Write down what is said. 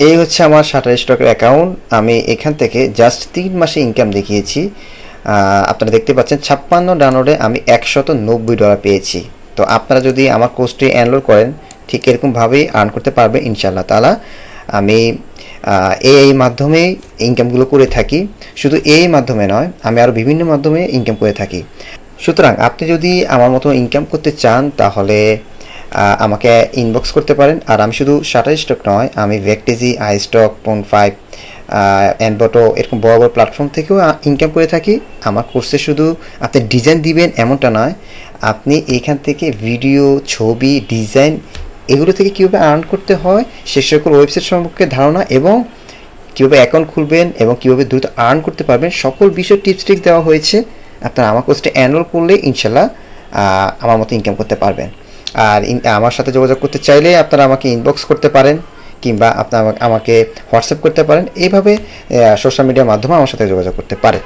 এই হচ্ছে আমার শাটারস্টকের অ্যাকাউন্ট। আমি এখান থেকে জাস্ট 3 মাসে ইনকাম দেখিয়েছি। আপনারা দেখতে পাচ্ছেন 56 ডাউনলোডে আমি $190 পেয়েছি। তো আপনারা যদি আমার কোর্সটি এনরোল করেন ঠিক এরকমভাবেই আর্ন করতে পারবেন ইনশাআল্লাহ তাআলা। আমি এই মাধ্যমেই ইনকামগুলো করে থাকি। শুধু এই মাধ্যমে নয়, আমি আরও বিভিন্ন মাধ্যমে ইনকাম করে থাকি। সুতরাং আপনি যদি আমার মতো ইনকাম করতে চান তাহলে আমাকে ইনবক্স করতে পারেন। আর আমি শুধু শাটারস্টক নয়, আমি ভেকটিজি, আইস্টক, পন5, এনবটো এরকম বড় বড় প্ল্যাটফর্ম থেকেও ইনকাম করে থাকি। আমার কোর্সে শুধু আপনি ডিজাইন দিবেন এমনটা নয়, আপনি এখান থেকে ভিডিও, ছবি, ডিজাইন এগুলো থেকে কীভাবে আর্ন করতে হয় সে সকল ওয়েবসাইট সম্পর্কে ধারণা এবং কীভাবে অ্যাকাউন্ট খুলবেন এবং কীভাবে দ্রুত আর্ন করতে পারবেন সকল বিষয় টিপস ট্রিক্স দেওয়া হয়েছে। আপনারা আমার কোর্সটা এনরোল করলে ইনশাল্লাহ আমার মতো ইনকাম করতে পারবেন। আর আমার সাথে যোগাযোগ করতে চাইলে আপনারা আমাকে ইনবক্স করতে পারেন কিংবা আপনারা আমাকে হোয়াটসঅ্যাপ করতে পারেন। এইভাবে সোশ্যাল মিডিয়ার মাধ্যমে আমার সাথে যোগাযোগ করতে পারেন।